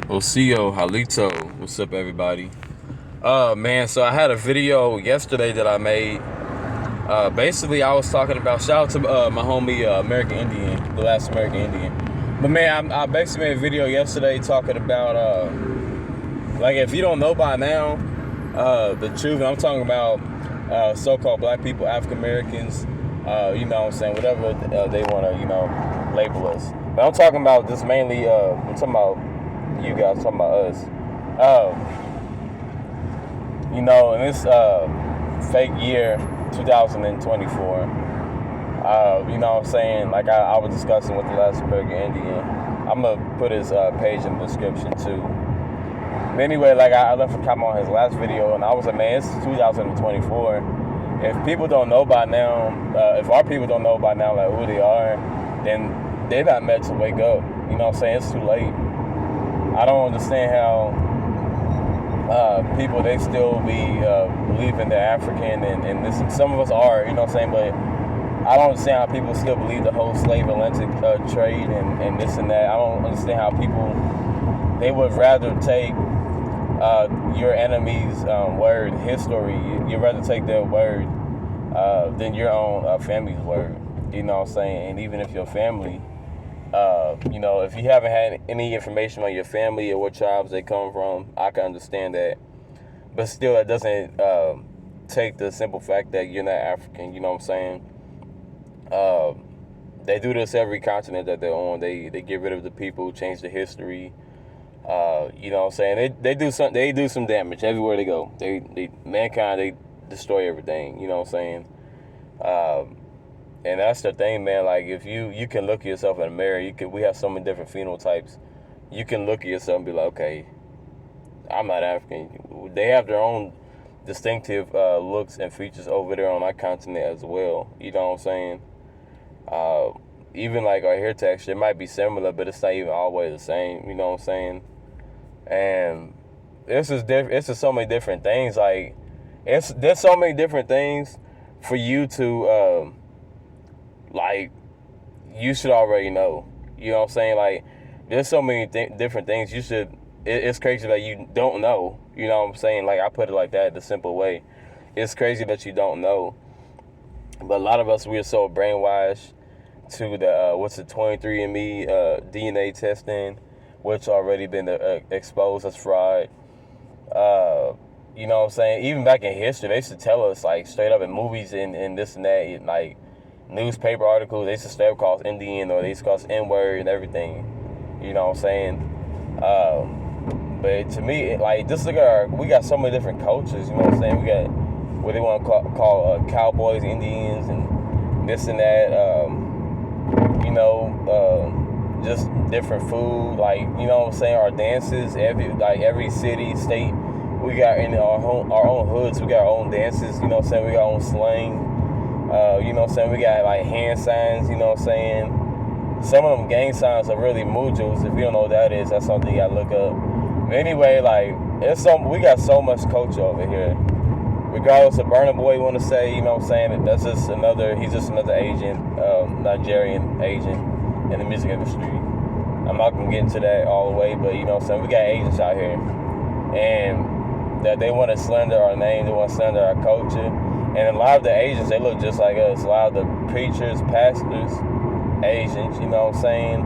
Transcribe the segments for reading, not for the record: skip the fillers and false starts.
Osio, Halito, what's up, everybody? Man, so I had a video yesterday that I made. Basically, I was talking about, shout out to my homie American Indian, the last American Indian. But man, I basically made a video yesterday talking about, like, if you don't know by now, the truth, and I'm talking about so-called black people, African Americans, you know what I'm saying, whatever they want to, label us. But I'm talking about just mainly, I'm talking about you guys, talking about us. In this fake year, 2024, you know what I'm saying? Like I was discussing with the last American Indian. I'm going to put his page in the description too. But anyway, like I left a comment on his last video, and I was like, man, it's 2024. If people don't know by now, if our people don't know by now, like who they are, then they're not meant to wake up. You know what I'm saying? It's too late. I don't understand how people, they still be believing they're African, and this, some of us are, you know what I'm saying, but I don't understand how people still believe the whole slave Atlantic trade and this and that. I don't understand how people, they would rather take your enemy's word, history, you'd rather take their word than your own family's word, you know what I'm saying. And even if your family, if you haven't had any information on your family or what tribes they come from, I can understand that. But still, it doesn't take the simple fact that you're not African, you know what I'm saying? They do this every continent that they're on. They get rid of the people, change the history. You know what I'm saying? They do some damage everywhere they go. Mankind, they destroy everything, you know what I'm saying? And that's the thing, man. Like, if you can look at yourself in the mirror, we have so many different phenotypes. You can look at yourself and be like, okay, I'm not African. They have their own distinctive looks and features over there on our continent as well. You know what I'm saying? Even like our hair texture, it might be similar, but it's not even always the same. You know what I'm saying? And this is different. It's just so many different things. Like, there's so many different things for you to like, you should already know. You know what I'm saying? Like, there's so many different things you should. It's crazy that you don't know. You know what I'm saying? Like, I put it like that, the simple way. It's crazy that you don't know. But a lot of us, we're so brainwashed to the 23andMe DNA testing, which already been exposed as fraud. You know what I'm saying? Even back in history, they used to tell us, like, straight up in movies and this and that, like newspaper articles, they used to straight up call us Indian, or they used to call us N-word and everything. You know what I'm saying? But to me, like, just look at we got so many different cultures, you know what I'm saying? We got what they want to call cowboys, Indians, and this and that. Just different food, like, you know what I'm saying, our dances, every city, state, we got in our own hoods, we got our own dances, you know what I'm saying, we got our own slang, you know what I'm saying, we got like hand signs, you know what I'm saying. Some of them gang signs are really mujos. If you don't know what that is, that's something you gotta look up. But anyway, like, we got so much culture over here. Regardless of Burna Boy, you want to say, you know what I'm saying, he's just another agent, Nigerian agent in the music industry. I'm not going to get into that all the way, but you know what I'm saying, we got agents out here, and that they want to slander our name, they want to slander our culture, and a lot of the agents, they look just like us. A lot of the preachers, pastors, Asians, you know what I'm saying,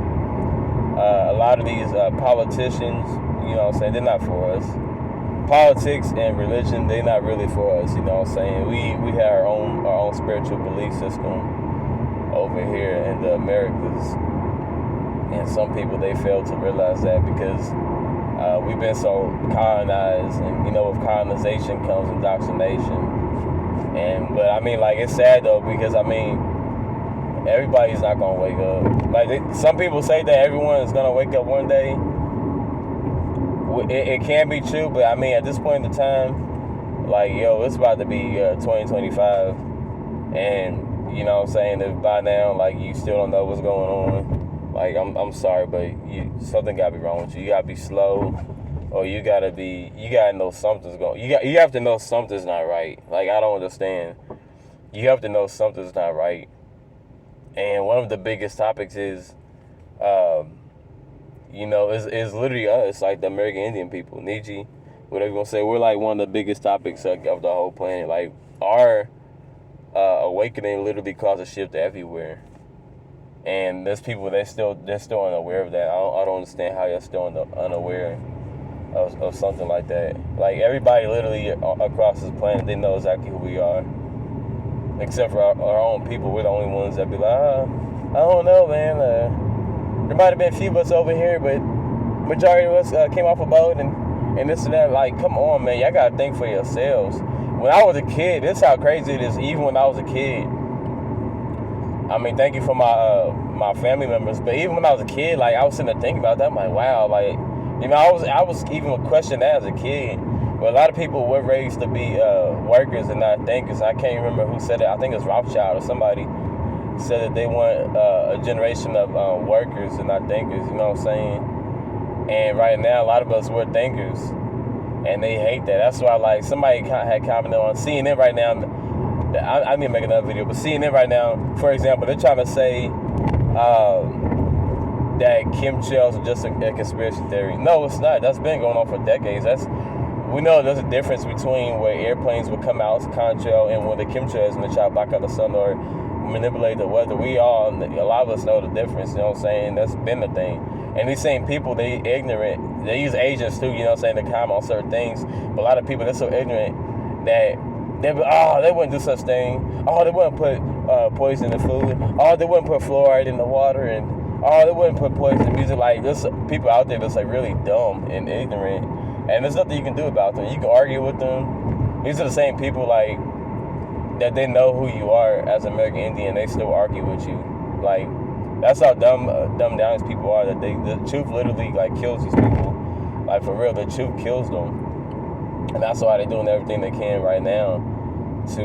a lot of these politicians, you know what I'm saying, they're not for us. Politics and religion, they're not really for us, you know what I'm saying. We have our own spiritual belief system over here in the Americas, and some people, they fail to realize that because we've been so colonized, and with colonization comes indoctrination. But I mean, like, it's sad though, because I mean, everybody's not gonna wake up. Like, some people say that everyone is gonna wake up one day. It can be true, but I mean, at this point in the time, like, it's about to be 2025, and you know what I'm saying, if by now, like, you still don't know what's going on, like, I'm sorry, but something gotta be wrong with you. You gotta be slow, or you gotta know something's going. You have to know something's not right. Like, I don't understand. You have to know something's not right. And one of the biggest topics is You know, it's literally us, like the American Indian people, Niji, whatever you gonna say. We're like one of the biggest topics of the whole planet. Like our awakening literally caused a shift everywhere, and there's people they're still unaware of that. I don't understand how you're still unaware of something like that. Like everybody literally across this planet, they know exactly who we are, except for our own people. We're the only ones that be like, I don't know, man. There might have been a few of us over here, but majority of us came off a boat and this and that. Like, come on, man. Y'all got to think for yourselves. When I was a kid, this is how crazy it is. Even when I was a kid, I mean, thank you for my family members. But even when I was a kid, like, I was sitting there thinking about that. I'm like, wow, like, you know, I was even questioning that as a kid. But a lot of people were raised to be workers and not thinkers. I can't remember who said it. I think it's Rothschild or somebody said that they want a generation of workers and not thinkers, you know what I'm saying? And right now, a lot of us, we're thinkers, and they hate that. That's why, like, somebody had commented on CNN right now. I need to make another video, but CNN right now, for example, they're trying to say that chemtrails are just a conspiracy theory. No, it's not. That's been going on for decades. We know there's a difference between where airplanes would come out as contrail and when the chemtrails and they try to block out the sun or manipulate the weather. A lot of us know the difference, you know what I'm saying? That's been the thing. And these same people, they ignorant. They use agents too, you know what I'm saying, to comment on certain things. But a lot of people, they're so ignorant that they wouldn't do such thing. Oh, they wouldn't put poison in the food. Oh, they wouldn't put fluoride in the water. And they wouldn't put poison in music. Like, there's people out there that's like really dumb and ignorant. And there's nothing you can do about them. You can argue with them. These are the same people, like, that they know who you are as an American Indian, they still argue with you. Like, that's how dumb down these people are, that the truth literally, like, kills these people. Like, for real, the truth kills them. And that's why they're doing everything they can right now to,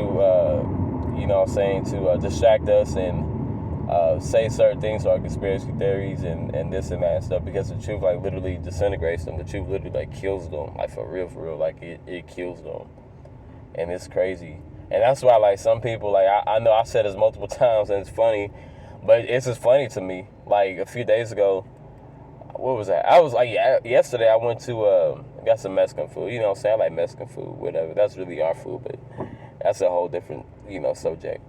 you know what I'm saying, to distract us and say certain things like conspiracy theories and this and that and stuff, because the truth, like, literally disintegrates them. The truth literally, like, kills them. Like, for real, like, it kills them. And it's crazy. And that's why, like, some people, like, I know I said this multiple times, and it's funny, but it's just funny to me. Like, a few days ago, what was that? I was, like, yesterday I went to, got some Mexican food. You know what I'm saying? I like Mexican food, whatever. That's really our food, but that's a whole different, you know, subject.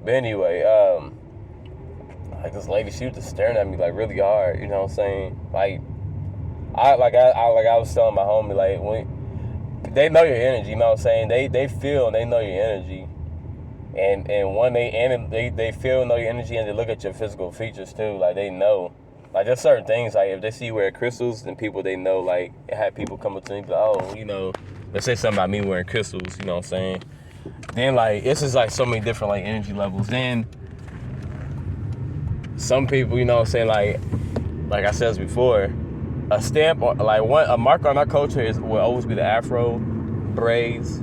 But anyway, like, this lady, she was just staring at me, like, really hard, you know what I'm saying? Like, I was telling my homie, like, they know your energy, you know what I'm saying? They feel and they know your energy. And when they feel and know your energy, and they look at your physical features too, like, they know. Like, there's certain things, like, if they see you wear crystals, then people, they know, like, it had people come up to me, like, oh, you know, let's say something about me wearing crystals, you know what I'm saying? Then, like, it's just, like, so many different, like, energy levels. Then some people, you know what I'm saying, like I said before, a stamp, or like a mark on our culture will always be the afro, braids,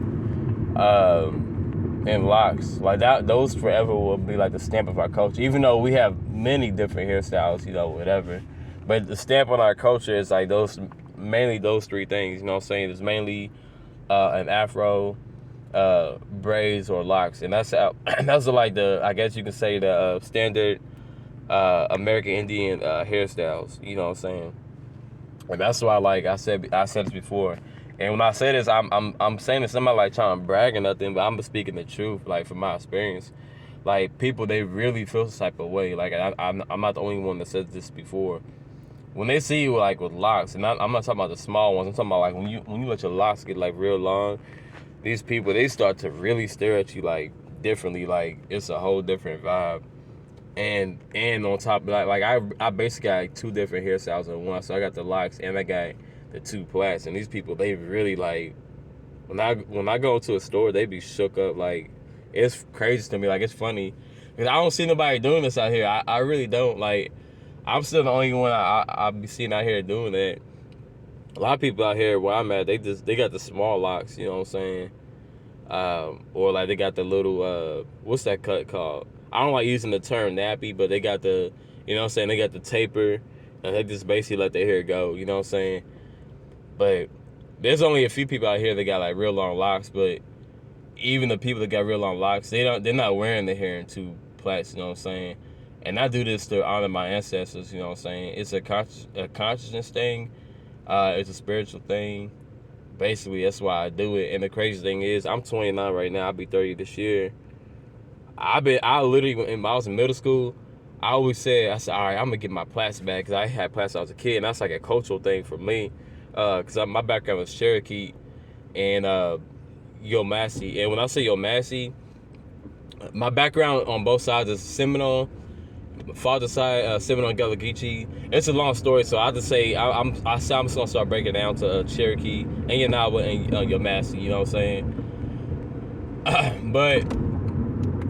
and locks. Like that, those forever will be like the stamp of our culture. Even though we have many different hairstyles, you know, whatever. But the stamp on our culture is like mainly those three things. You know what I'm saying? It's mainly an afro, braids, or locks, and that's like I guess you can say the standard American Indian hairstyles. You know what I'm saying? And that's why, like I said this before. And when I say this, I'm saying this, I'm not like trying to brag or nothing, but I'm speaking the truth, like from my experience. Like, people, they really feel this type of way. Like, I'm not the only one that said this before. When they see you, like, with locks, and I'm not talking about the small ones, I'm talking about, like, when you let your locks get, like, real long, these people, they start to really stare at you, like, differently. Like, it's a whole different vibe. And on top of that, like, I basically got, like, two different hairstyles in one. So I got the locks and I got the two plaits. And these people, they really, like, when I go to a store, they be shook up. Like, it's crazy to me. Like, it's funny, because I don't see nobody doing this out here. I really don't. Like, I'm still the only one I be seeing out here doing that. A lot of people out here where I'm at, they got the small locks, you know what I'm saying? Or like they got the little what's that cut called? I don't like using the term nappy, but they got the, you know what I'm saying, they got the taper, and they just basically let their hair go, you know what I'm saying? But there's only a few people out here that got like real long locks, but even the people that got real long locks, they're not wearing their hair in two plaits, you know what I'm saying? And I do this to honor my ancestors, you know what I'm saying? It's a consciousness thing. It's a spiritual thing. Basically, that's why I do it. And the crazy thing is, I'm 29 right now. I'll be 30 this year. I literally, when I was in middle school, I always said, all right, I'm going to get my plats back, because I had plats when I was a kid, and that's like a cultural thing for me, because my background was Cherokee and Yomasi. And when I say Yomasi, my background on both sides is Seminole. Father's side, Seminole and Gullah Geechee. It's a long story, so I just say I'm just gonna start breaking it down to Cherokee and Yanawa and Yomasi. You know what I'm saying? But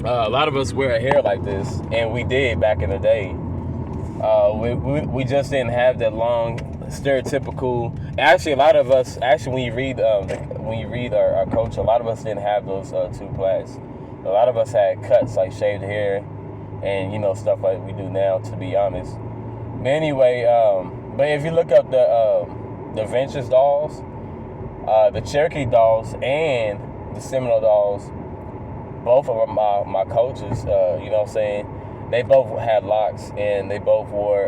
a lot of us wear hair like this, and we did back in the day. We just didn't have that long stereotypical. Actually, a lot of us when you read our culture, a lot of us didn't have those two plaits. A lot of us had cuts, like shaved hair, and stuff like we do now, to be honest. But anyway, but if you look up the Ventures dolls, the Cherokee dolls and the Seminole dolls, both of them my coaches, you know what I'm saying, they both had locks, and they both wore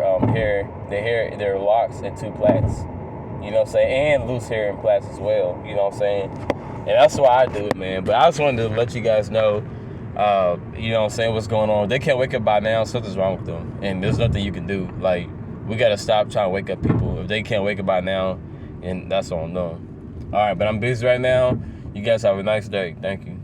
their locks in two plaits, you know what I'm saying, and loose hair in plaits as well, you know what I'm saying. And that's why I do it, man. But I just wanted to let you guys know, you know what I'm saying, what's going on. They can't wake up by now, something's wrong with them, and there's nothing you can do. Like, we got to stop trying to wake up people. If they can't wake up by now, and that's on them. All right, but I'm busy right now. You guys have a nice day. Thank you.